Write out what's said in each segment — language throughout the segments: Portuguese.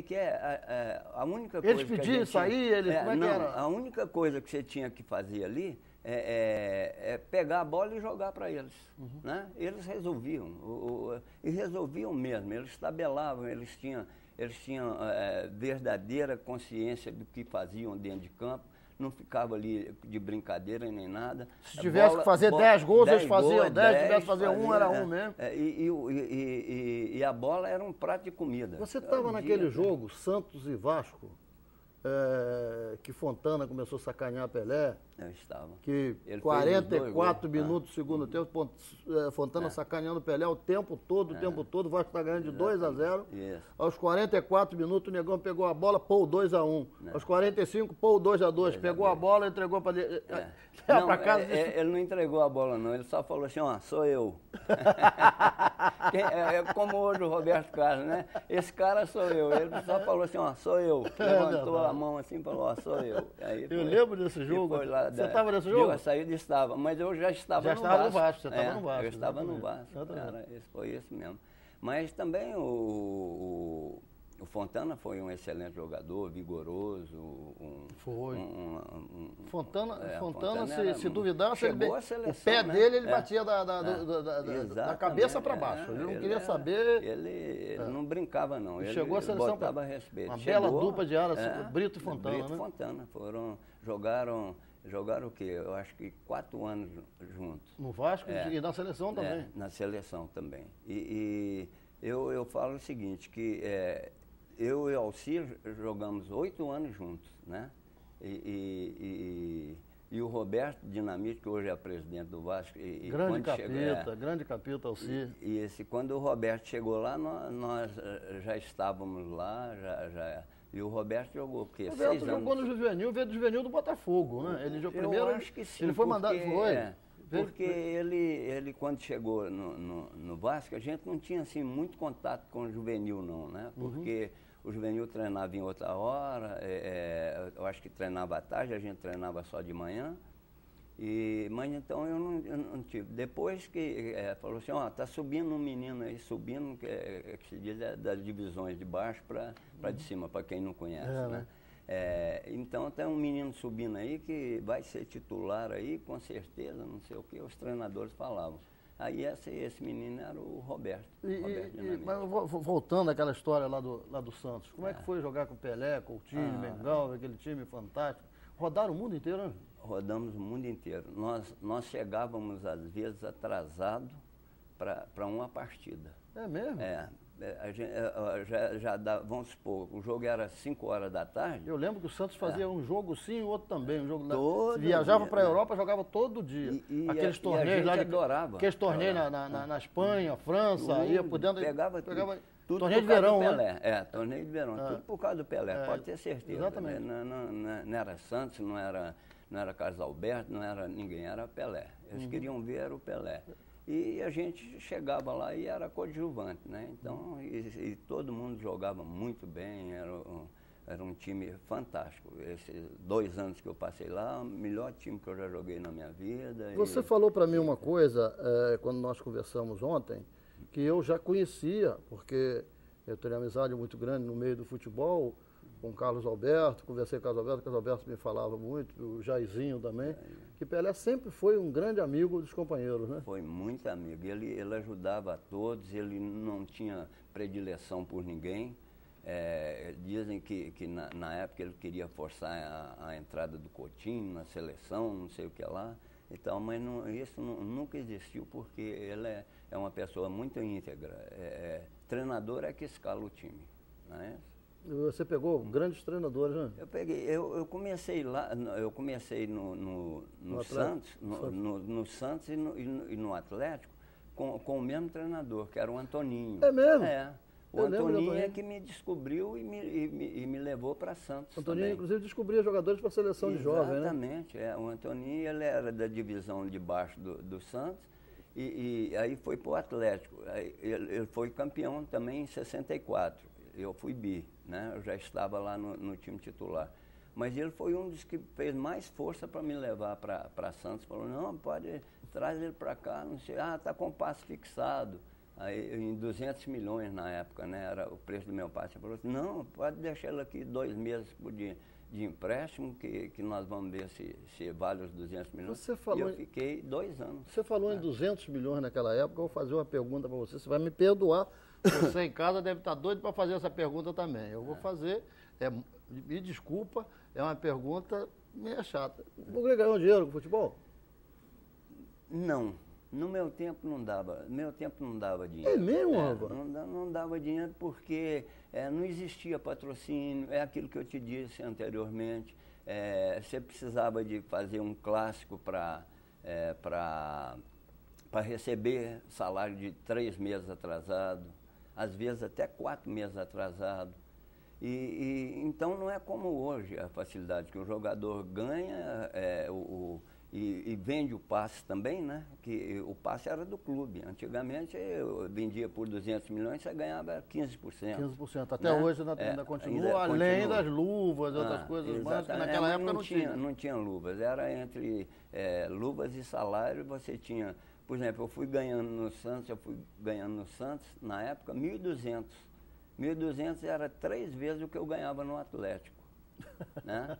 que é? A única Eles coisa pediam isso aí? Eles, como é que era? A única coisa que você tinha que fazer ali é pegar a bola e jogar para eles. Né? Eles resolviam, e resolviam mesmo, eles tabelavam, eles tinham verdadeira consciência do que faziam dentro de campo, não ficava ali de brincadeira nem nada. Se tivesse que fazer 10 gols, eles faziam 10, se tivesse que fazer um, era um mesmo. E a bola era um prato de comida. Você estava naquele jogo, Santos e Vasco, que Fontana começou a sacanear Pelé. Eu estava. Que 44 minutos do segundo tempo, Fontana sacaneando Pelé o tempo todo, o Vasco está ganhando de 2-0. Aos 44 minutos o Negão pegou a bola, pô, 2-1. Aos 45, pô, 2-2. Pegou a bola e entregou para casa. Ele não entregou a bola não, ele só falou assim, ó, sou eu. Como hoje o Roberto Carlos, né? Esse cara sou eu. Ele só falou assim, ó, sou eu. Levantou a mão assim e falou, ó, sou eu. Aí eu lembro desse jogo. Você estava nesse jogo? Eu saída estava, mas eu já estava no Vasco. Você estava no Vasco. Eu estava no Vasco. Foi esse mesmo. Mas também o Fontana foi um excelente jogador, vigoroso. Fontana, se duvidasse, o pé né? dele, ele batia da cabeça para baixo. Ele não queria saber. Ele não brincava, não. Ele chegou a seleção, botava respeito. Uma bela dupla de áreas, Brito e Fontana. Brito e Fontana. Jogaram o quê? Eu acho que 4 anos juntos. No Vasco e na seleção também. Na seleção também. E eu falo o seguinte, que eu e Alcir jogamos 8 anos juntos, né? E o Roberto Dinamite, que hoje é presidente do Vasco. Grande capita, Alcir. Quando o Roberto chegou lá, nós já estávamos lá, e o Roberto jogou o quê? 6 anos. O Roberto jogou no Juvenil, veio do Juvenil do Botafogo, né? Ele jogou primeiro. Eu acho que sim. Ele foi mandado. Porque ele quando chegou no Vasco, a gente não tinha assim muito contato com o Juvenil, não, né? Porque o Juvenil treinava em outra hora, eu acho que treinava à tarde, a gente treinava só de manhã. Mas então eu não tive. Depois que falou assim, ó, tá subindo um menino aí, subindo, que se diz das divisões de baixo para de cima, para quem não conhece, né? Então tem um menino subindo aí que vai ser titular aí, com certeza, não sei o que, os treinadores falavam. Aí esse menino era o Roberto. Mas voltando àquela história lá do Santos, como é que foi jogar com o Pelé, Coutinho, Mengão, aquele time fantástico? Rodaram o mundo inteiro, né? Rodamos o mundo inteiro. Nós chegávamos, às vezes, atrasados para uma partida. É mesmo? A gente, vamos supor, o jogo era 5 horas da tarde. Eu lembro que o Santos fazia um jogo sim e outro também. Um jogo viajava para a Europa, jogava todo dia. Aqueles torneios lá, aqueles torneios na Espanha, França, ia por dentro. Pegava tudo torneio de verão, né? Torneio de verão, tudo por causa do Pelé, pode ter certeza. Exatamente. Né? Não era Santos, não era Carlos Alberto, não era ninguém, era Pelé. Eles queriam ver o Pelé. E a gente chegava lá e era coadjuvante, né? Então, e todo mundo jogava muito bem, era um time fantástico. Esses 2 anos que eu passei lá, o melhor time que eu já joguei na minha vida. Você falou para mim uma coisa, quando nós conversamos ontem, que eu já conhecia, porque eu tenho amizade muito grande no meio do futebol, com o Carlos Alberto, conversei com o Carlos Alberto me falava muito, o Jairzinho também, que Pelé sempre foi um grande amigo dos companheiros, né? Foi muito amigo, ele ajudava a todos, ele não tinha predileção por ninguém. Dizem que na época ele queria forçar a entrada do Coutinho na seleção, não sei o que lá, então, mas isso nunca existiu, porque ele é uma pessoa muito íntegra. Treinador é que escala o time, não é? Você pegou grandes treinadores, né? Eu comecei lá, eu comecei no Santos, no Santos e no Atlético com o mesmo treinador, que era o Antoninho. É mesmo? O Antoninho é que me descobriu e me levou para Santos. O Antoninho, inclusive, descobria jogadores para a seleção de jovem, né? Exatamente. O Antoninho, ele era da divisão de baixo do Santos e aí foi para o Atlético. Ele foi campeão também em 64. Eu fui bi, né? Eu já estava lá no time titular. Mas ele foi um dos que fez mais força para me levar para Santos. Falou, não, traz ele para cá, não sei, está com o passe fixado. Aí, em 200 milhões na época, né? Era o preço do meu passe. Ele falou assim, não, pode deixar ele aqui 2 meses de empréstimo, que nós vamos ver se vale os 200 milhões. Você falou, e eu fiquei 2 anos. Você falou em 200 milhões naquela época, eu vou fazer uma pergunta para você, você vai me perdoar, você em casa deve estar doido para fazer essa pergunta também. Eu vou fazer, me desculpa, é uma pergunta meio chata. O Grêmio ganhou dinheiro com futebol? Não. No meu tempo não dava. Dinheiro. É mesmo, rapaz? Não dava dinheiro porque não existia patrocínio, é aquilo que eu te disse anteriormente. Você precisava de fazer um clássico para receber salário de 3 meses atrasado, às vezes até 4 meses atrasado. Então não é como hoje a facilidade que o jogador ganha e vende o passe também, né? Que o passe era do clube. Antigamente eu vendia por 200 milhões, você ganhava 15%. 15%. Até hoje ainda continua, além das luvas, outras coisas mais, que naquela época não tinha. Não tinha luvas, era entre luvas e salário, você tinha, por exemplo, eu fui ganhando no Santos, na época, 1.200. 1.200 era 3 vezes o que eu ganhava no Atlético. Né?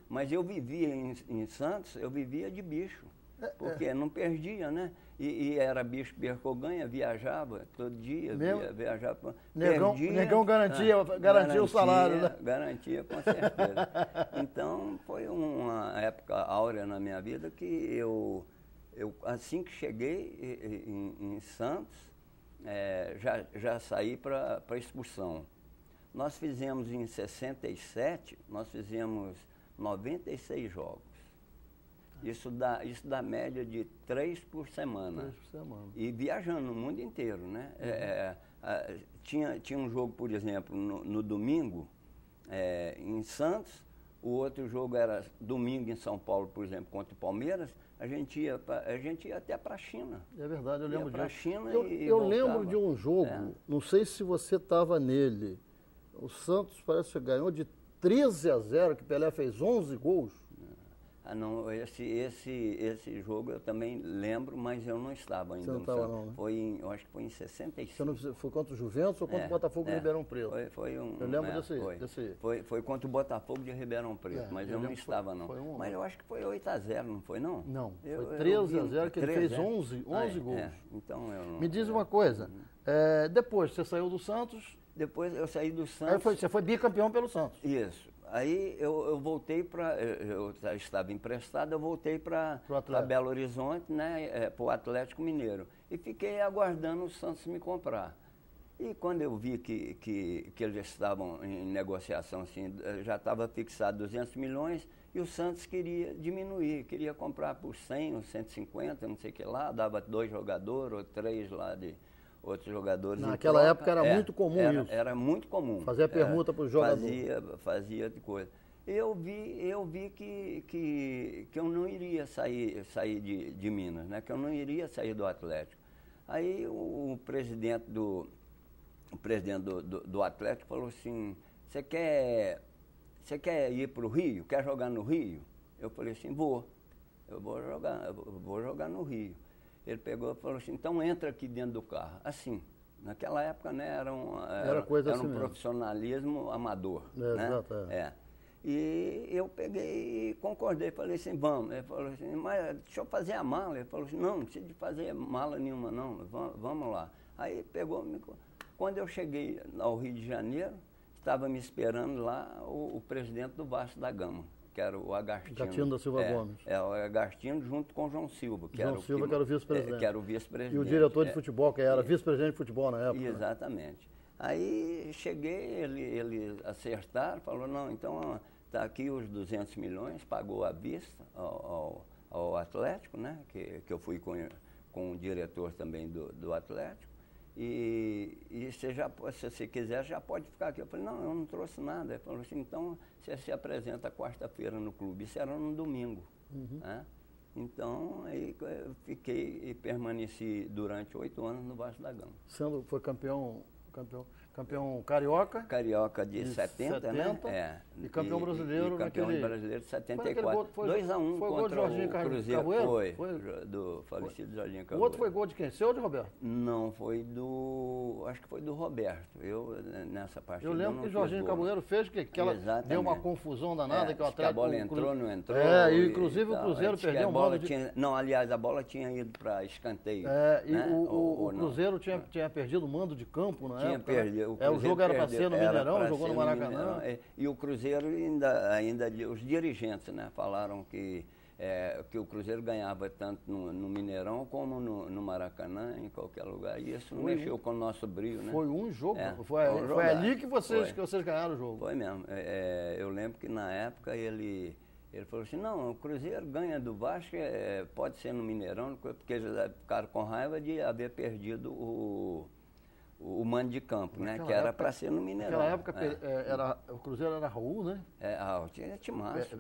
Mas eu vivia em Santos, eu vivia de bicho, porque não perdia, né? E era bicho, perco ou ganha, viajava todo dia, viajava. Negão garantia o salário, né? Garantia, com certeza. Então, foi uma época áurea na minha vida que eu assim que cheguei em Santos, já saí para expulsão. Nós fizemos em 67, nós fizemos 96 jogos. Isso dá média de 3 por semana. 3 por semana. E viajando no mundo inteiro, né? Tinha um jogo, por exemplo, no domingo, em Santos, o outro jogo era domingo em São Paulo, por exemplo, contra o Palmeiras, a gente ia até para a China. É verdade, eu lembro disso. China eu lembro de um jogo, não sei se você estava nele. O Santos parece que ganhou de 13-0, que Pelé fez 11 gols. Não, esse jogo eu também lembro, mas eu não estava ainda. Você não estava não, né? Eu acho que foi em 65. Você não, foi contra o Juventus ou contra o Botafogo de Ribeirão Preto? Eu lembro desse. Foi contra o Botafogo de Ribeirão Preto, mas eu não estava não. Mas eu acho que foi 8-0, não foi não? Não, foi 13-0 que ele fez 11 gols. Então eu não, Me diz uma coisa, depois você saiu do Santos... Depois eu saí do Santos... Você foi bicampeão pelo Santos. Isso. Aí eu voltei para... Eu estava emprestado, eu voltei para Belo Horizonte, né, para o Atlético Mineiro. E fiquei aguardando o Santos me comprar. E quando eu vi que eles estavam em negociação, assim, já estava fixado 200 milhões, e o Santos queria diminuir, queria comprar por 100 ou 150, não sei o que lá, dava 2 jogadores ou 3 lá de... outros jogadores. Naquela época era muito comum isso. Era muito comum. Fazia permuta para os jogadores. Fazia de coisa. Eu vi que eu não iria sair de Minas, né? Que eu não iria sair do Atlético. Aí o presidente do Atlético falou assim, você quer ir para o Rio? Quer jogar no Rio? Eu falei assim, eu vou jogar no Rio. Ele pegou e falou assim, então entra aqui dentro do carro. Assim, naquela época, né, era um profissionalismo amador. Né? Exato, E eu peguei e concordei, falei assim, vamos. Ele falou assim, mas deixa eu fazer a mala. Ele falou assim, não precisa de fazer mala nenhuma não, vamos lá. Aí pegou, quando eu cheguei ao Rio de Janeiro, estava me esperando lá o presidente do Vasco da Gama, que era o Agastino. Agastino da Silva Gomes. O Agastino junto com o João Silva. Que era o vice-presidente. Que era o vice-presidente. E o diretor de futebol, que era vice-presidente de futebol na época. Exatamente. Aí cheguei, ele acertaram, falou, não, então está aqui os 200 milhões, pagou à vista ao Atlético, né? Que eu fui com o diretor também do Atlético. E se você quiser, já pode ficar aqui. Eu falei, não, eu não trouxe nada. Ele falou assim, então você se apresenta quarta-feira no clube. Isso era no domingo. Né? Então, aí eu fiquei e permaneci durante 8 anos no Vasco da Gama. Foi campeão Campeão carioca. Carioca de 70, né? E campeão brasileiro. E campeão brasileiro de 74. 2-1 contra o Cruzeiro. Foi do falecido Jorginho Cabueiro. O outro foi gol de quem? Seu ou de Roberto? Não, foi do... Acho que foi do Roberto. Eu, nessa partida, eu lembro que o Jorginho Cabueiro fez que ela deu uma confusão danada. Que o Atlético, a bola entrou, não entrou. E inclusive o Cruzeiro perdeu um mando de... Não, aliás, a bola tinha ido para escanteio. E o Cruzeiro tinha perdido o mando de campo na época. Tinha perdido. O jogo era para ser no Mineirão, jogou no Maracanã. E o Cruzeiro ainda os dirigentes, né, falaram que o Cruzeiro ganhava tanto no Mineirão como no Maracanã, em qualquer lugar. E isso mexeu com o nosso brio, né? Foi um jogo. Foi ali que vocês ganharam o jogo. Foi mesmo. Eu lembro que na época ele falou assim, não, o Cruzeiro ganha do Vasco, pode ser no Mineirão, porque eles ficaram com raiva de haver perdido o mando de campo, né? Que era para ser no Mineirão. Naquela época o Cruzeiro era Raul, né? Tinha timaço.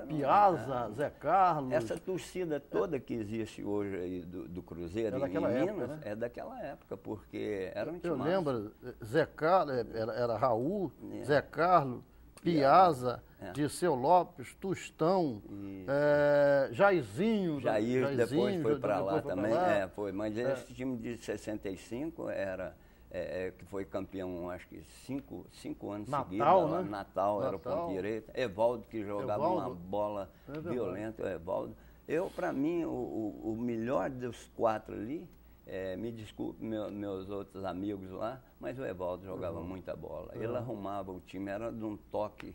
Piazza, Zé Carlos. Essa torcida toda que existe hoje aí do Cruzeiro em Minas, né? É daquela época, porque era um timaço. Eu lembro, Zé Carlos, era Raul, Zé Carlos, Piazza, Dirceu Lopes, Tostão, Jairzinho. Jair depois foi para lá também. Foi. Mas esse time de 65 que foi campeão, acho que 5 anos seguidos. Né? Natal era o ponto direito. Evaldo, que jogava uma bola violenta. Evaldo. Para mim, o melhor dos 4 ali, me desculpe meus outros amigos lá, mas o Evaldo jogava muita bola. Ele arrumava o time, era de um toque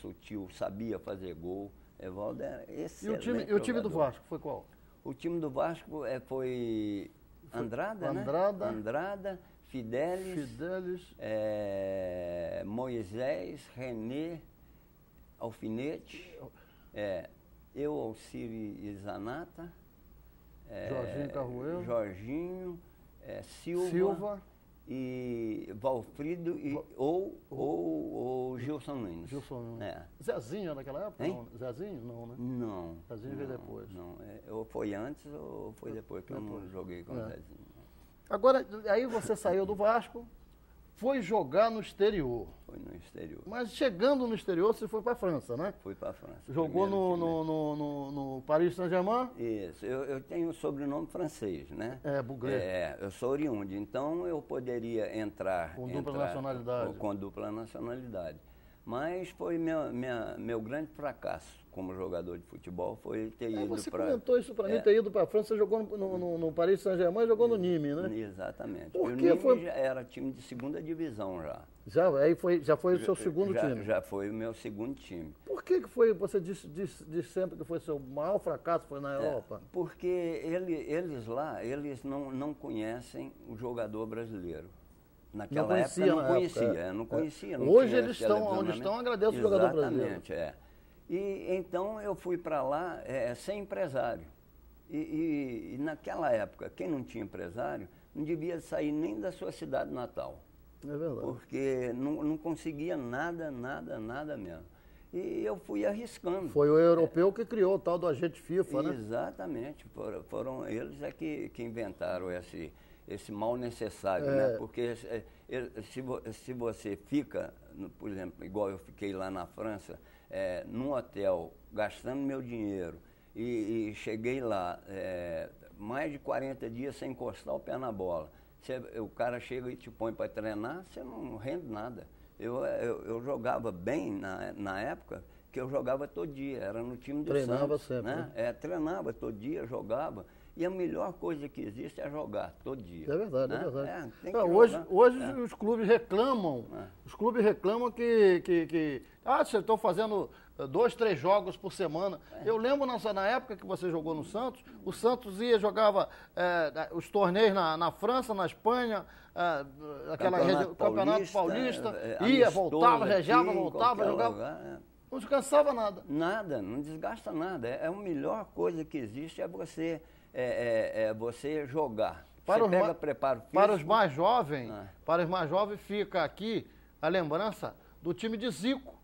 sutil, sabia fazer gol. Evaldo era excelente. E o time do Vasco foi qual? O time do Vasco foi Andrada, né? Andrada, Fidelis. Moisés, René, Alfinete, eu, Alciri e Zanata, Jorginho Carrueiro, Jorginho, Silva e Valfrido ou Gilson Nunes. Zezinho naquela época? Não. Zezinho? Não, né? Não. Zezinho veio depois. Não, ou foi antes ou foi depois que eu não joguei com o Zezinho. Agora, aí você saiu do Vasco, foi jogar no exterior. Foi no exterior. Mas chegando no exterior, você foi para a França, né? Fui para a França. Jogou no Paris Saint-Germain? Isso. Eu tenho o sobrenome francês, né? Bouguer. Eu sou oriundo, então eu poderia entrar... Com dupla nacionalidade. Com dupla nacionalidade. Mas foi meu grande fracasso como jogador de futebol, foi ter ido para... Você comentou isso para mim, ter ido para a França, você jogou no Paris Saint-Germain e jogou no Nîmes, né? Exatamente. O Nîmes já era time de segunda divisão já. Já foi o seu segundo time? Já foi o meu segundo time. Por que foi, você disse sempre que foi seu maior fracasso, foi na Europa? Porque eles lá, eles não conhecem o jogador brasileiro. Naquela época não conhecia. Hoje eles estão onde estão, agradeço o jogador brasileiro. Exatamente, E então eu fui para lá sem empresário. E naquela época, quem não tinha empresário, não devia sair nem da sua cidade natal. É verdade. Porque não conseguia nada mesmo. E eu fui arriscando. Foi o europeu que criou o tal do agente FIFA, né? Exatamente. Foram eles que inventaram esse mal necessário, né? Porque se você fica, por exemplo, igual eu fiquei lá na França, num hotel, gastando meu dinheiro, e cheguei lá mais de 40 dias sem encostar o pé na bola. O cara chega e te põe para treinar, você não rende nada. Eu jogava bem na época, que eu jogava todo dia, era no time do Santos. Treinava sempre, né? Treinava todo dia, jogava. E a melhor coisa que existe é jogar todo dia. É verdade, né? é verdade. Tem que hoje os clubes reclamam, que vocês estão fazendo 2, 3 jogos por semana. Eu lembro na época que você jogou no Santos, o Santos jogava os torneios na França, na Espanha, Campeonato Paulista, voltava, rejava, voltava, jogava. Lugar, Não descansava nada. Nada, não desgasta nada. A melhor coisa que existe é você jogar. Preparo físico. Para os mais jovens, fica aqui a lembrança do time de Zico.